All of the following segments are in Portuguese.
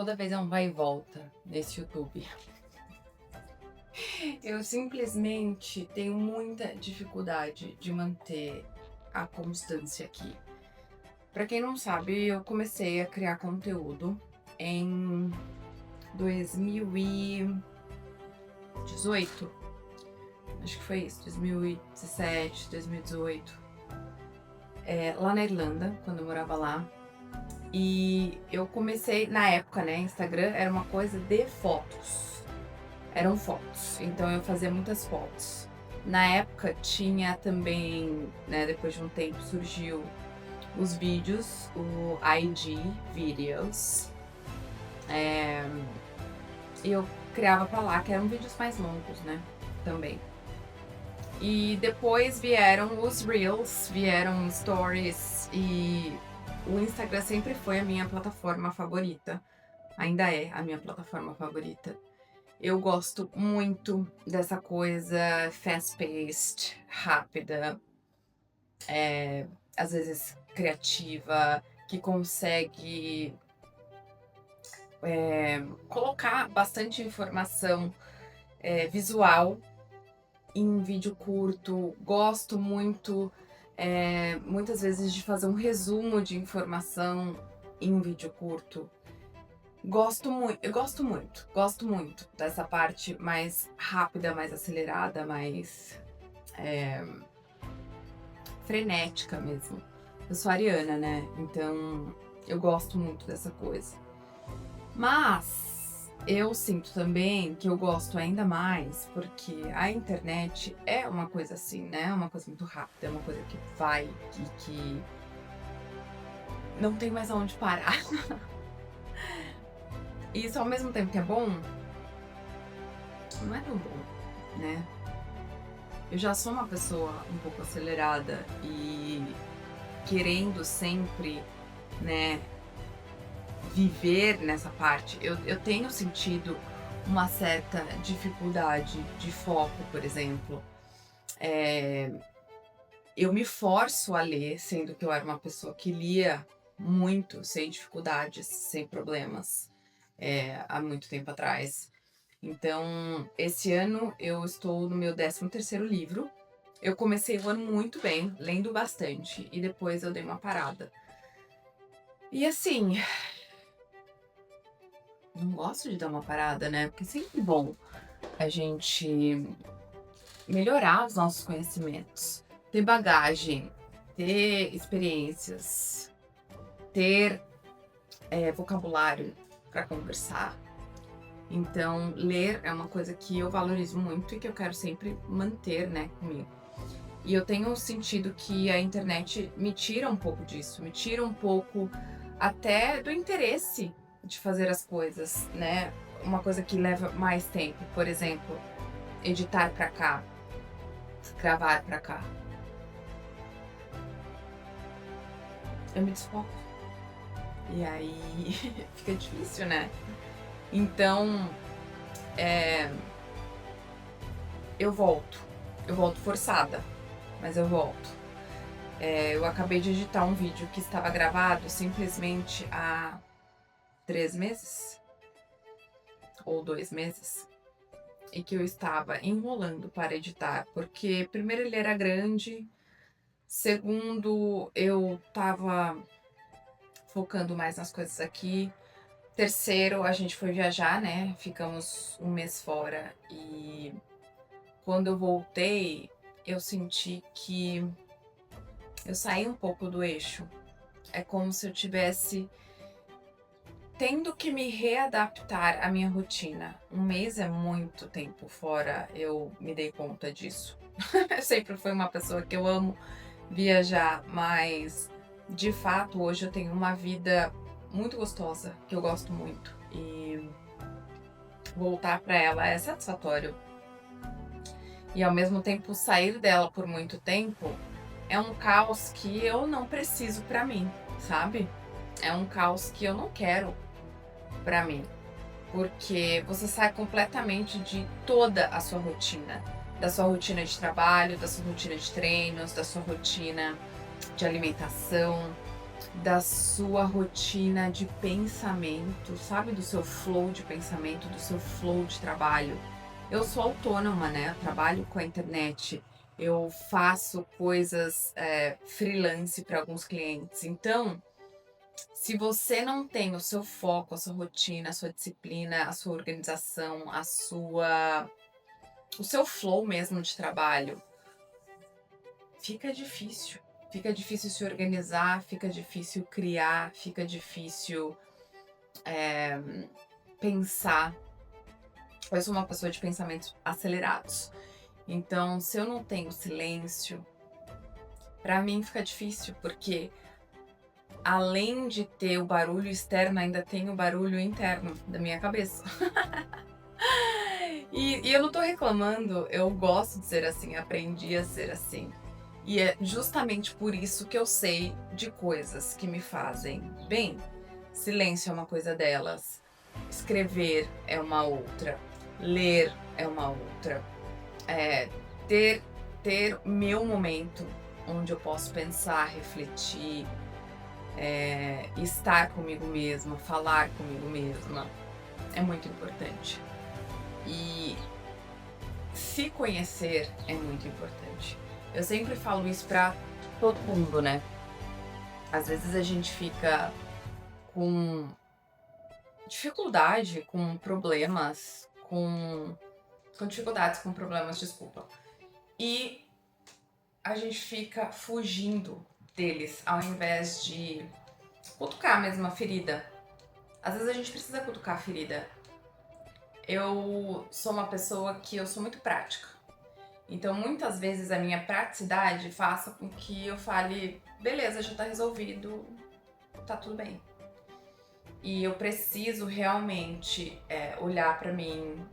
Toda vez é um vai e volta nesse YouTube. Eu simplesmente tenho muita dificuldade de manter a constância aqui. Pra quem não sabe, eu comecei a criar conteúdo em 2018. Acho que foi isso, 2017, 2018. Lá na Irlanda, quando eu morava lá. E eu comecei, na época, né, Instagram era uma coisa de fotos. Eram fotos, então eu fazia muitas fotos. Na época tinha também, né, depois de um tempo surgiu os vídeos, o IG Videos. E eu criava pra lá, que eram vídeos mais longos, né, também. E depois vieram os Reels, vieram Stories e o Instagram sempre foi a minha plataforma favorita. Ainda é a minha plataforma favorita. Eu gosto muito dessa coisa fast-paced, rápida, às vezes criativa, que consegue colocar bastante informação visual em um vídeo curto. Gosto muito, muitas vezes, de fazer um resumo de informação em um vídeo curto. Eu gosto muito dessa parte mais rápida, mais acelerada, mais frenética mesmo. Eu sou ariana, né? Então eu gosto muito dessa coisa. Mas eu sinto também que eu gosto ainda mais porque a internet é uma coisa assim, né? É uma coisa muito rápida, é uma coisa que vai e que não tem mais aonde parar. E isso, ao mesmo tempo que é bom, não é tão bom, né? Eu já sou uma pessoa um pouco acelerada e querendo sempre, né, viver nessa parte. Eu tenho sentido uma certa dificuldade de foco, por exemplo. Eu me forço a ler, sendo que eu era uma pessoa que lia muito, sem dificuldades, sem problemas, há muito tempo atrás. Então, esse ano eu estou no meu 13º livro. Eu comecei o ano muito bem, lendo bastante, e depois eu dei uma parada. E assim, não gosto de dar uma parada, né? Porque é sempre bom a gente melhorar os nossos conhecimentos, ter bagagem, ter experiências, ter vocabulário para conversar. Então, ler é uma coisa que eu valorizo muito e que eu quero sempre manter, né, comigo. E eu tenho sentido que a internet me tira um pouco disso, me tira um pouco até do interesse de fazer as coisas, né? Uma coisa que leva mais tempo, por exemplo, editar pra cá, gravar pra cá. Eu me desfoco. E aí fica difícil, né? Então, eu volto forçada, mas eu volto. Eu acabei de editar um vídeo que estava gravado simplesmente há 3 meses ou 2 meses e que eu estava enrolando para editar, porque primeiro ele era grande, segundo eu estava focando mais nas coisas aqui, terceiro a gente foi viajar, né? Ficamos um mês fora e quando eu voltei eu senti que eu saí um pouco do eixo. É como se eu tivesse tendo que me readaptar à minha rotina. Um mês é muito tempo fora, eu me dei conta disso. Eu sempre fui uma pessoa que eu amo viajar, mas de fato hoje eu tenho uma vida muito gostosa, que eu gosto muito. E voltar para ela é satisfatório. E ao mesmo tempo sair dela por muito tempo é um caos que eu não preciso para mim, sabe? É um caos que eu não quero para mim, porque você sai completamente de toda a sua rotina, da sua rotina de trabalho, da sua rotina de treinos, da sua rotina de alimentação. da sua rotina de pensamento, sabe, do seu flow de pensamento, do seu flow de trabalho. Eu sou autônoma, né, eu trabalho com a internet, eu faço coisas, freelance para alguns clientes, então, se você não tem o seu foco, a sua rotina, a sua disciplina, a sua organização, o seu flow mesmo de trabalho, fica difícil. Fica difícil se organizar, fica difícil criar, fica difícil pensar. Eu sou uma pessoa de pensamentos acelerados. Então, se eu não tenho silêncio, pra mim fica difícil, porque além de ter o barulho externo, ainda tem o barulho interno da minha cabeça. E eu não tô reclamando, eu gosto de ser assim, aprendi a ser assim. E é justamente por isso que eu sei de coisas que me fazem bem. Silêncio é uma coisa delas, escrever é uma outra, ler é uma outra, ter, ter meu momento onde eu posso pensar, refletir, estar comigo mesma, falar comigo mesma, é muito importante. E se conhecer é muito importante. Eu sempre falo isso pra todo mundo, né? Às vezes a gente fica com dificuldade, com problemas, com dificuldades, com problemas, desculpa. E a gente fica fugindo deles, ao invés de cutucar mesmo a ferida. Às vezes a gente precisa cutucar a ferida. Eu sou uma pessoa que eu sou muito prática. Então, muitas vezes a minha praticidade faça com que eu fale, beleza, já tá resolvido, tá tudo bem. E eu preciso realmente olhar pra mim,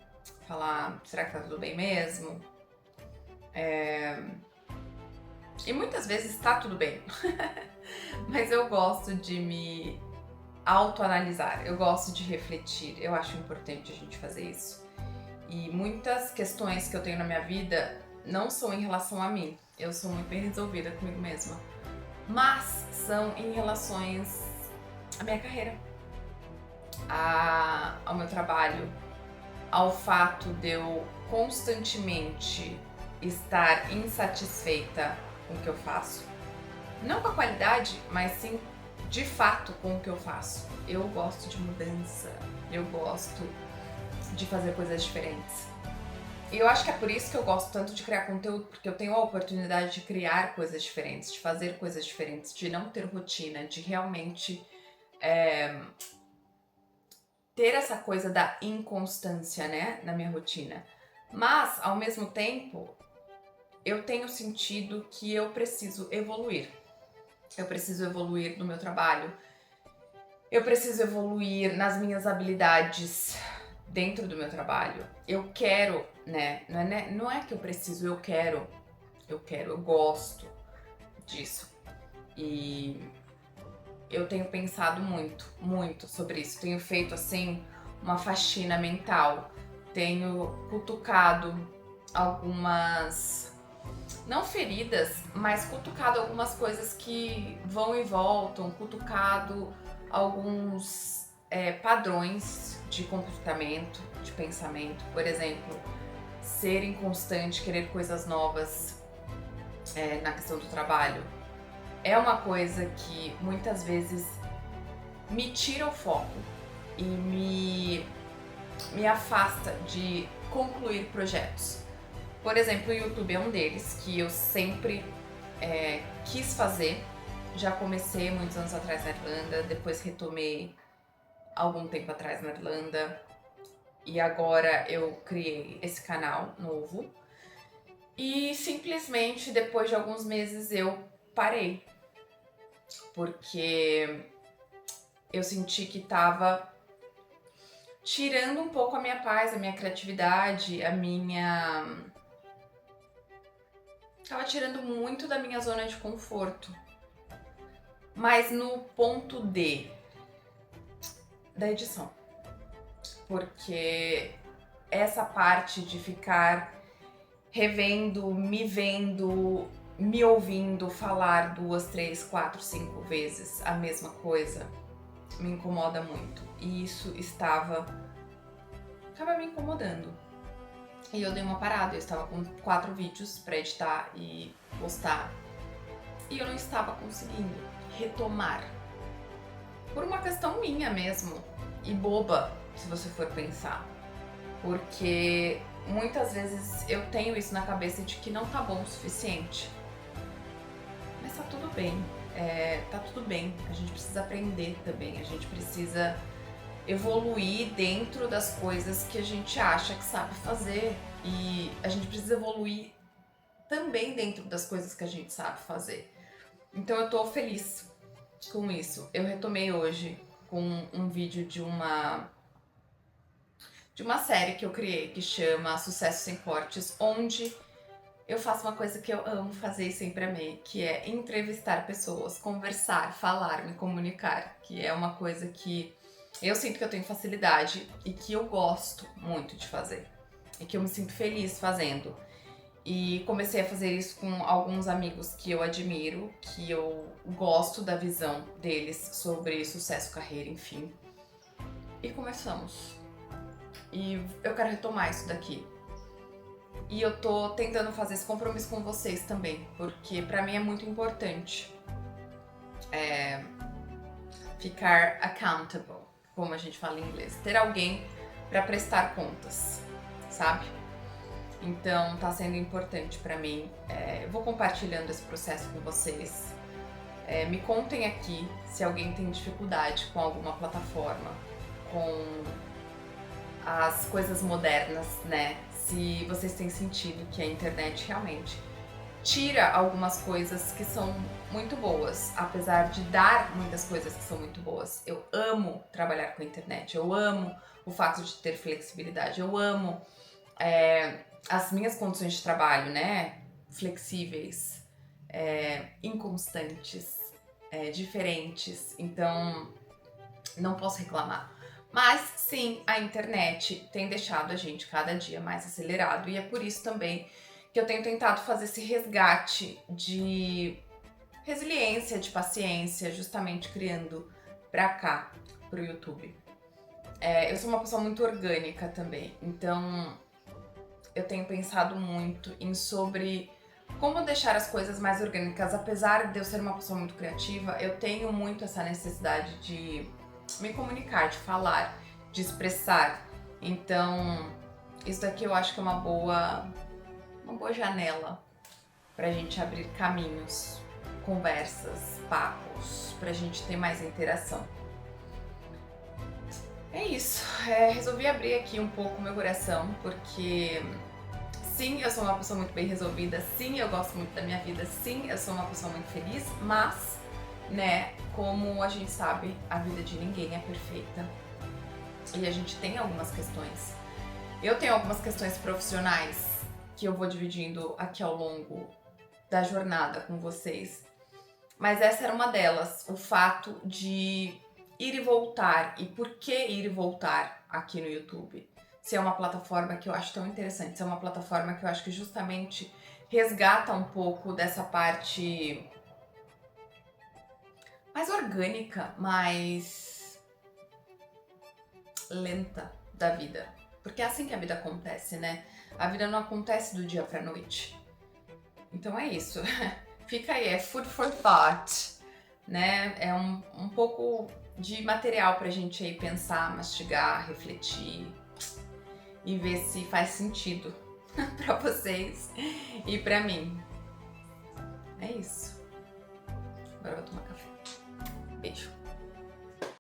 falar, será que tá tudo bem mesmo? E muitas vezes tá tudo bem. Mas eu gosto de me autoanalisar, eu gosto de refletir, eu acho importante a gente fazer isso. E muitas questões que eu tenho na minha vida não são em relação a mim, eu sou muito bem resolvida comigo mesma, mas são em relações à minha carreira, ao meu trabalho, ao fato de eu constantemente estar insatisfeita com o que eu faço. Não com a qualidade, mas sim de fato com o que eu faço. Eu gosto de mudança, eu gosto de fazer coisas diferentes. E eu acho que é por isso que eu gosto tanto de criar conteúdo, porque eu tenho a oportunidade de criar coisas diferentes, de fazer coisas diferentes, de não ter rotina, de realmente ter essa coisa da inconstância, né, na minha rotina. Mas, ao mesmo tempo, eu tenho sentido que eu preciso evoluir. Eu preciso evoluir no meu trabalho. Eu preciso evoluir nas minhas habilidades dentro do meu trabalho. Eu quero, né? Não é que eu preciso, eu quero. Eu gosto disso. E eu tenho pensado muito, muito sobre isso. Tenho feito, assim, uma faxina mental. Tenho cutucado algumas, não feridas, mas cutucado algumas coisas que vão e voltam, cutucado alguns padrões de comportamento, de pensamento. Por exemplo, ser inconstante, querer coisas novas na questão do trabalho. É uma coisa que muitas vezes me tira o foco e me afasta de concluir projetos. Por exemplo, o YouTube é um deles que eu sempre quis fazer. Já comecei muitos anos atrás na Irlanda, depois retomei algum tempo atrás na Irlanda e agora eu criei esse canal novo. E simplesmente depois de alguns meses eu parei, porque eu senti que tava tirando um pouco a minha paz, a minha criatividade, tava tirando muito da minha zona de conforto. Mas no ponto da edição. Porque essa parte de ficar revendo, me vendo, me ouvindo falar 2, 3, 4, 5 vezes a mesma coisa me incomoda muito. E isso estava me incomodando. E eu dei uma parada, eu estava com 4 vídeos pra editar e postar. E eu não estava conseguindo retomar. Por uma questão minha mesmo. E boba, se você for pensar. Porque muitas vezes eu tenho isso na cabeça de que não tá bom o suficiente. Mas tá tudo bem. Tá tudo bem. A gente precisa aprender também. A gente precisa evoluir dentro das coisas que a gente acha que sabe fazer. E a gente precisa evoluir também dentro das coisas que a gente sabe fazer. Então eu tô feliz com isso. Eu retomei hoje com um vídeo de uma série que eu criei que chama Sucesso Sem Cortes, onde eu faço uma coisa que eu amo fazer e sempre amei, que é entrevistar pessoas, conversar, falar, me comunicar, que é uma coisa que eu sinto que eu tenho facilidade e que eu gosto muito de fazer e que eu me sinto feliz fazendo. E comecei a fazer isso com alguns amigos que eu admiro, que eu gosto da visão deles sobre sucesso, carreira, enfim. E começamos. E eu quero retomar isso daqui. E eu tô tentando fazer esse compromisso com vocês também, porque pra mim é muito importante ficar accountable, como a gente fala em inglês. Ter alguém pra prestar contas, sabe? Então tá sendo importante pra mim. Eu vou compartilhando esse processo com vocês. Me contem aqui se alguém tem dificuldade com alguma plataforma, com as coisas modernas, né? Se vocês têm sentido que a internet realmente tira algumas coisas que são muito boas, apesar de dar muitas coisas que são muito boas. Eu amo trabalhar com a internet, eu amo o fato de ter flexibilidade, eu amo as minhas condições de trabalho, né? Flexíveis, inconstantes, diferentes, então não posso reclamar. Mas sim, a internet tem deixado a gente cada dia mais acelerado e é por isso também que eu tenho tentado fazer esse resgate de resiliência, de paciência, justamente criando pra cá, pro YouTube. Eu sou uma pessoa muito orgânica também, então eu tenho pensado muito sobre como deixar as coisas mais orgânicas. Apesar de eu ser uma pessoa muito criativa, eu tenho muito essa necessidade de me comunicar, de falar, de expressar. Então, isso daqui eu acho que é uma boa janela pra gente abrir caminhos, conversas, papos, pra gente ter mais interação. É isso. Resolvi abrir aqui um pouco meu coração, porque sim, eu sou uma pessoa muito bem resolvida, sim, eu gosto muito da minha vida, sim, eu sou uma pessoa muito feliz, mas, né, como a gente sabe, a vida de ninguém é perfeita e a gente tem algumas questões. Eu tenho algumas questões profissionais que eu vou dividindo aqui ao longo da jornada com vocês, mas essa era uma delas, o fato de ir e voltar. E por que ir e voltar aqui no YouTube? Se é uma plataforma que eu acho tão interessante, se é uma plataforma que eu acho que justamente resgata um pouco dessa parte mais orgânica, mais lenta da vida. Porque é assim que a vida acontece, né? A vida não acontece do dia pra noite. Então é isso. Fica aí, é food for thought, né? É um pouco de material pra gente aí pensar, mastigar, refletir e ver se faz sentido pra vocês e pra mim. É isso. Agora eu vou tomar café. Beijo.